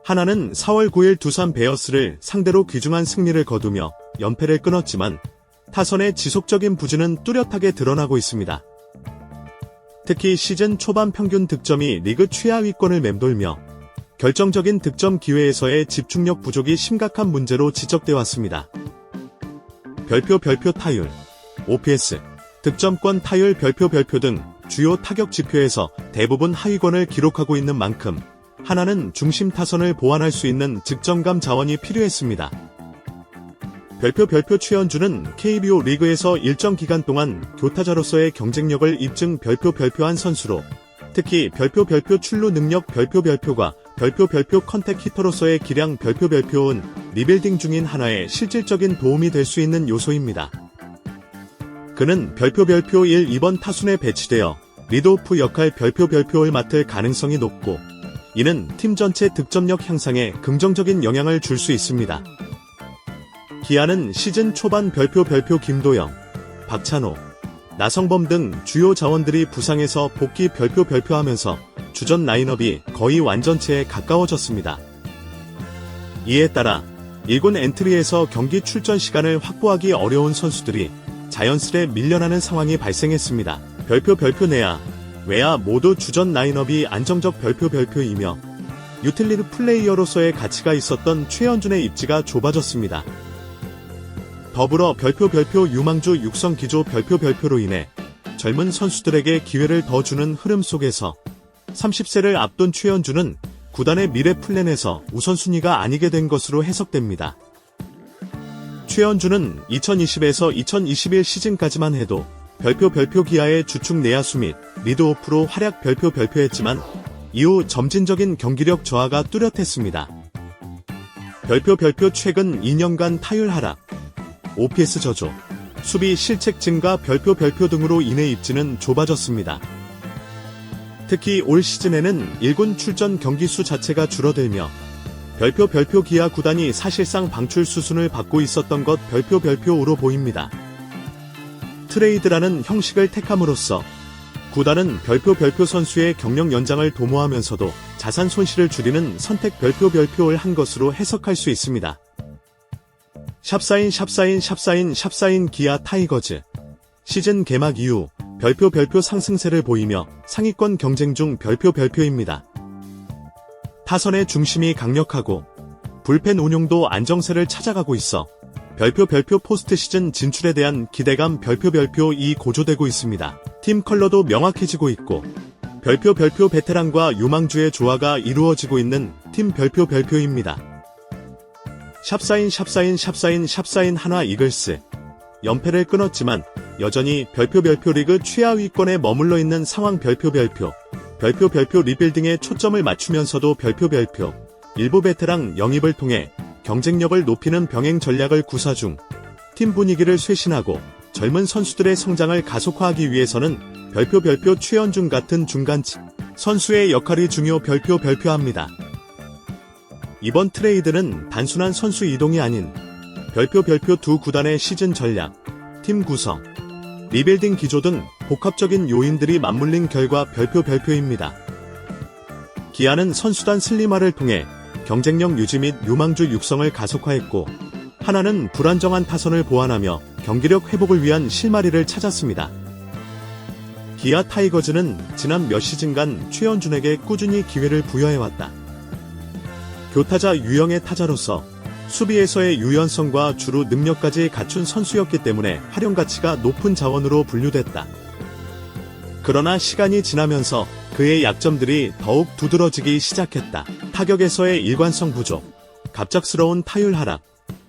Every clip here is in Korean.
하나는 4월 9일 두산 베어스를 상대로 귀중한 승리를 거두며 연패를 끊었지만 타선의 지속적인 부진은 뚜렷하게 드러나고 있습니다. 특히 시즌 초반 평균 득점이 리그 최하위권을 맴돌며 결정적인 득점 기회에서의 집중력 부족이 심각한 문제로 지적돼 왔습니다. 별표 타율, OPS, 득점권 타율 별표 등 주요 타격 지표에서 대부분 하위권을 기록하고 있는 만큼 하나는 중심 타선을 보완할 수 있는 득점감 자원이 필요했습니다. 별표 최현주는 KBO 리그에서 일정 기간 동안 교타자로서의 경쟁력을 입증 별표한 선수로 특히 별표 출루 능력 별표가 별표 컨택 히터로서의 기량 별표은 리빌딩 중인 하나의 실질적인 도움이 될 수 있는 요소입니다. 그는 별표 1, 2번 타순에 배치되어 리드오프 역할 별표를 맡을 가능성이 높고 이는 팀 전체 득점력 향상에 긍정적인 영향을 줄 수 있습니다. 기아는 시즌 초반 별표 김도영, 박찬호, 나성범 등 주요 자원들이 부상해서 복귀 별표하면서 주전 라인업이 거의 완전체에 가까워졌습니다. 이에 따라 1군 엔트리에서 경기 출전 시간을 확보하기 어려운 선수들이 자연스레 밀려나는 상황이 발생했습니다. 별표 내야, 외야 모두 주전 라인업이 안정적 별표이며 유틸리티 플레이어로서의 가치가 있었던 최현준의 입지가 좁아졌습니다. 더불어 별표 유망주 육성 기조 별표로 인해 젊은 선수들에게 기회를 더 주는 흐름 속에서 30세를 앞둔 최현준은 구단의 미래 플랜에서 우선순위가 아니게 된 것으로 해석됩니다. 최현준은 2020에서 2021 시즌까지만 해도 별표 기아의 주축 내야수 및 리드오프로 활약 별표했지만 이후 점진적인 경기력 저하가 뚜렷했습니다. 별표 최근 2년간 타율 하락, OPS 저조, 수비 실책 증가 별표 등으로 인해 입지는 좁아졌습니다. 특히 올 시즌에는 1군 출전 경기 수 자체가 줄어들며 별표 기아 구단이 사실상 방출 수순을 밟고 있었던 것 별표로 보입니다. 트레이드라는 형식을 택함으로써 구단은 별표 선수의 경력 연장을 도모하면서도 자산 손실을 줄이는 선택 별표를 한 것으로 해석할 수 있습니다. 샵사인 기아 타이거즈 시즌 개막 이후 별표 상승세를 보이며 상위권 경쟁 중 별표입니다. 타선의 중심이 강력하고 불펜 운용도 안정세를 찾아가고 있어 별표 포스트 시즌 진출에 대한 기대감 별표이 고조되고 있습니다. 팀 컬러도 명확해지고 있고 별표 베테랑과 유망주의 조화가 이루어지고 있는 팀 별표입니다. 샵사인 하나 이글스 연패를 끊었지만 여전히 별표 리그 최하위권에 머물러 있는 상황 별표 리빌딩에 초점을 맞추면서도 별표 일부 베테랑 영입을 통해 경쟁력을 높이는 병행 전략을 구사 중 팀 분위기를 쇄신하고 젊은 선수들의 성장을 가속화하기 위해서는 별표 최현준 같은 중간치 선수의 역할이 중요 별표합니다. 이번 트레이드는 단순한 선수 이동이 아닌 별표 두 구단의 시즌 전략, 팀 구성, 리빌딩 기조 등 복합적인 요인들이 맞물린 결과 별표입니다. 기아는 선수단 슬림화를 통해 경쟁력 유지 및 유망주 육성을 가속화했고 하나는 불안정한 타선을 보완하며 경기력 회복을 위한 실마리를 찾았습니다. 기아 타이거즈는 지난 몇 시즌간 최현준에게 꾸준히 기회를 부여해왔다. 교타자 유형의 타자로서 수비에서의 유연성과 주루 능력까지 갖춘 선수였기 때문에 활용가치가 높은 자원으로 분류됐다. 그러나 시간이 지나면서 그의 약점들이 더욱 두드러지기 시작했다. 타격에서의 일관성 부족, 갑작스러운 타율 하락,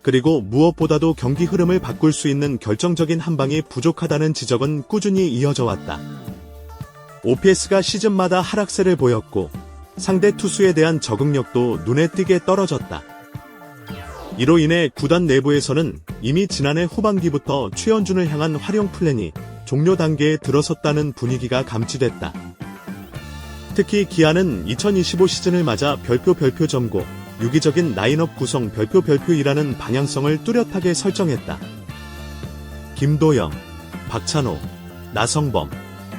그리고 무엇보다도 경기 흐름을 바꿀 수 있는 결정적인 한방이 부족하다는 지적은 꾸준히 이어져 왔다. OPS가 시즌마다 하락세를 보였고 상대 투수에 대한 적응력도 눈에 띄게 떨어졌다. 이로 인해 구단 내부에서는 이미 지난해 후반기부터 최현준을 향한 활용 플랜이 종료 단계에 들어섰다는 분위기가 감지됐다. 특히 기아는 2025 시즌을 맞아 별표 점고, 유기적인 라인업 구성 별표이라는 방향성을 뚜렷하게 설정했다. 김도영, 박찬호, 나성범,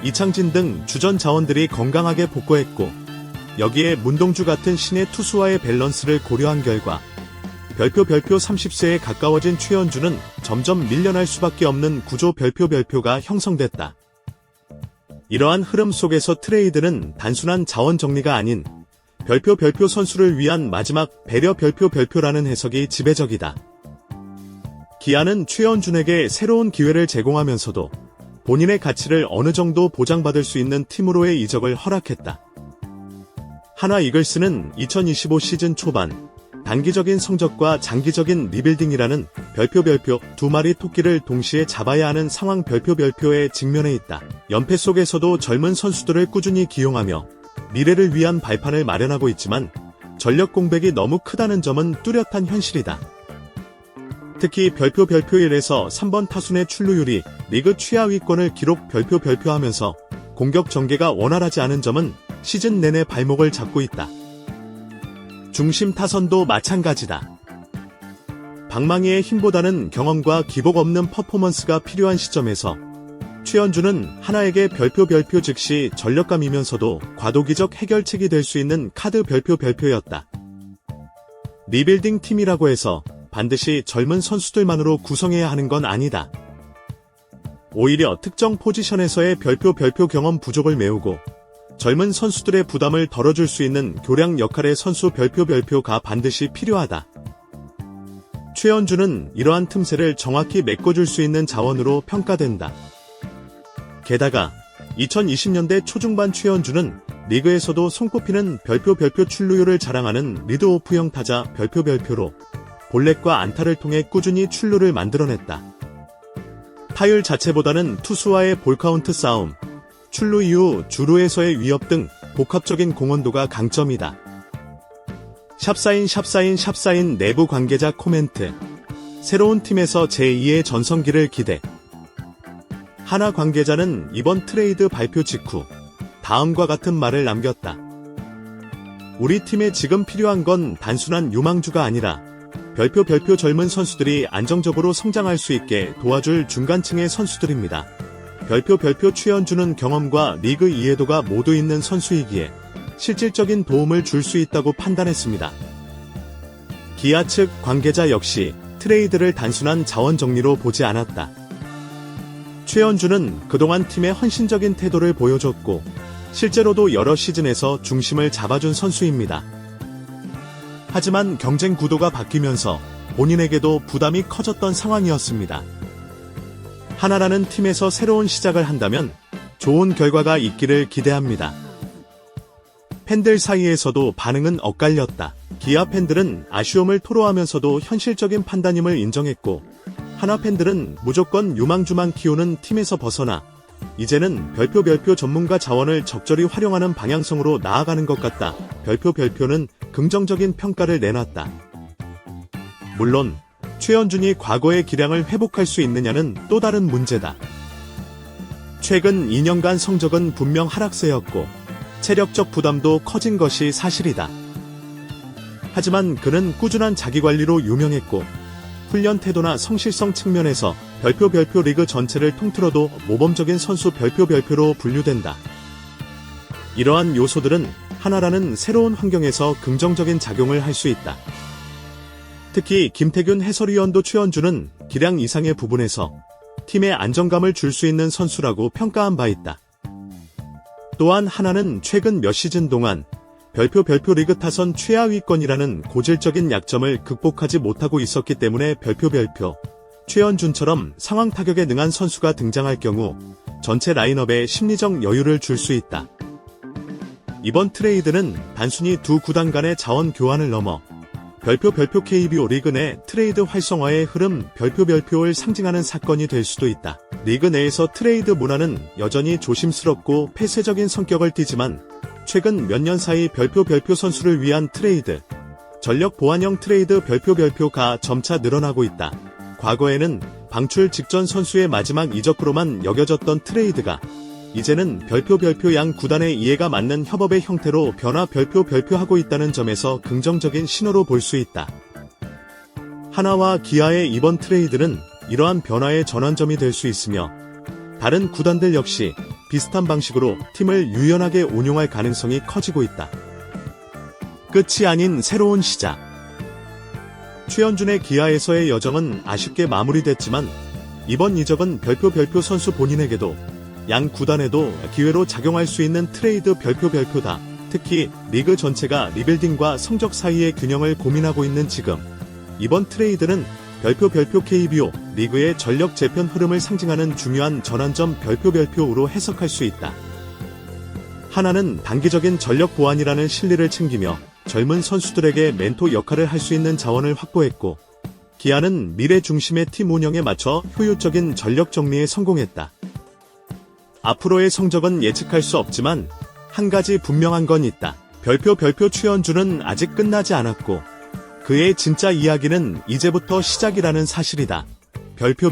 이창진 등 주전 자원들이 건강하게 복구했고 여기에 문동주 같은 신의 투수와의 밸런스를 고려한 결과 별표 30세에 가까워진 최현주는 점점 밀려날 수밖에 없는 구조 별표가 형성됐다. 이러한 흐름 속에서 트레이드는 단순한 자원 정리가 아닌 별표 선수를 위한 마지막 배려 별표라는 해석이 지배적이다. 기아는 최현준에게 새로운 기회를 제공하면서도 본인의 가치를 어느 정도 보장받을 수 있는 팀으로의 이적을 허락했다. 하나 이글스는 2025 시즌 초반 단기적인 성적과 장기적인 리빌딩이라는 별표 두 마리 토끼를 동시에 잡아야 하는 상황 별표에 직면해 있다. 연패 속에서도 젊은 선수들을 꾸준히 기용하며 미래를 위한 발판을 마련하고 있지만 전력 공백이 너무 크다는 점은 뚜렷한 현실이다. 특히 별표 1에서 3번 타순의 출루율이 리그 최하위권을 기록 별표하면서 공격 전개가 원활하지 않은 점은 시즌 내내 발목을 잡고 있다. 중심 타선도 마찬가지다. 방망이의 힘보다는 경험과 기복 없는 퍼포먼스가 필요한 시점에서 최현주는 하나에게 별표 즉시 전력감이면서도 과도기적 해결책이 될 수 있는 카드 별표였다. 리빌딩 팀이라고 해서 반드시 젊은 선수들만으로 구성해야 하는 건 아니다. 오히려 특정 포지션에서의 별표 경험 부족을 메우고 젊은 선수들의 부담을 덜어줄 수 있는 교량 역할의 선수 별표가 반드시 필요하다. 최현주는 이러한 틈새를 정확히 메꿔줄 수 있는 자원으로 평가된다. 게다가 2020년대 초중반 최현주는 리그에서도 손꼽히는 별표 출루율을 자랑하는 리드오프형 타자 별표로 볼넷과 안타를 통해 꾸준히 출루를 만들어냈다. 타율 자체보다는 투수와의 볼카운트 싸움, 출루 이후 주루에서의 위협 등 복합적인 공헌도가 강점이다. 샵사인 내부 관계자 코멘트. 새로운 팀에서 제2의 전성기를 기대. 하나 관계자는 이번 트레이드 발표 직후 다음과 같은 말을 남겼다. 우리 팀에 지금 필요한 건 단순한 유망주가 아니라 별표 젊은 선수들이 안정적으로 성장할 수 있게 도와줄 중간층의 선수들입니다. 별표 최현주는 경험과 리그 이해도가 모두 있는 선수이기에 실질적인 도움을 줄 수 있다고 판단했습니다. 기아 측 관계자 역시 트레이드를 단순한 자원 정리로 보지 않았다. 최현주는 그동안 팀의 헌신적인 태도를 보여줬고 실제로도 여러 시즌에서 중심을 잡아준 선수입니다. 하지만 경쟁 구도가 바뀌면서 본인에게도 부담이 커졌던 상황이었습니다. 하나라는 팀에서 새로운 시작을 한다면 좋은 결과가 있기를 기대합니다. 팬들 사이에서도 반응은 엇갈렸다. 기아 팬들은 아쉬움을 토로하면서도 현실적인 판단임을 인정했고, 하나 팬들은 무조건 유망주만 키우는 팀에서 벗어나 이제는 별표 전문가 자원을 적절히 활용하는 방향성으로 나아가는 것 같다. 별표는 긍정적인 평가를 내놨다. 물론 최현준이 과거의 기량을 회복할 수 있느냐는 또 다른 문제다. 최근 2년간 성적은 분명 하락세였고 체력적 부담도 커진 것이 사실이다. 하지만 그는 꾸준한 자기관리로 유명했고 훈련 태도나 성실성 측면에서 별표 리그 전체를 통틀어도 모범적인 선수 별표로 분류된다. 이러한 요소들은 하나라는 새로운 환경에서 긍정적인 작용을 할 수 있다. 특히 김태균 해설위원도 최현주는 기량 이상의 부분에서 팀에 안정감을 줄 수 있는 선수라고 평가한 바 있다. 또한 하나는 최근 몇 시즌 동안 별표 리그 타선 최하위권이라는 고질적인 약점을 극복하지 못하고 있었기 때문에 별표 최현준처럼 상황 타격에 능한 선수가 등장할 경우 전체 라인업에 심리적 여유를 줄 수 있다. 이번 트레이드는 단순히 두 구단 간의 자원 교환을 넘어 별표 KBO 리그 내 트레이드 활성화의 흐름 별표를 상징하는 사건이 될 수도 있다. 리그 내에서 트레이드 문화는 여전히 조심스럽고 폐쇄적인 성격을 띠지만 최근 몇 년 사이 별표 선수를 위한 트레이드, 전력 보완형 트레이드 별표가 점차 늘어나고 있다. 과거에는 방출 직전 선수의 마지막 이적으로만 여겨졌던 트레이드가 이제는 별표 양 구단의 이해가 맞는 협업의 형태로 변화 별표하고 있다는 점에서 긍정적인 신호로 볼 수 있다. 하나와 기아의 이번 트레이드는 이러한 변화의 전환점이 될 수 있으며 다른 구단들 역시 비슷한 방식으로 팀을 유연하게 운용할 가능성이 커지고 있다. 끝이 아닌 새로운 시작. 최현준의 기아에서의 여정은 아쉽게 마무리됐지만 이번 이적은 별표 선수 본인에게도 양 구단에도 기회로 작용할 수 있는 트레이드 별표다. 특히 리그 전체가 리빌딩과 성적 사이의 균형을 고민하고 있는 지금 이번 트레이드는 별표 KBO 리그의 전력 재편 흐름을 상징하는 중요한 전환점 별표로 해석할 수 있다. 하나는 단기적인 전력 보완이라는 실리를 챙기며 젊은 선수들에게 멘토 역할을 할 수 있는 자원을 확보했고, 기아는 미래 중심의 팀 운영에 맞춰 효율적인 전력 정리에 성공했다. 앞으로의 성적은 예측할 수 없지만 한 가지 분명한 건 있다. 별표 최현준은 아직 끝나지 않았고 그의 진짜 이야기는 이제부터 시작이라는 사실이다. 별표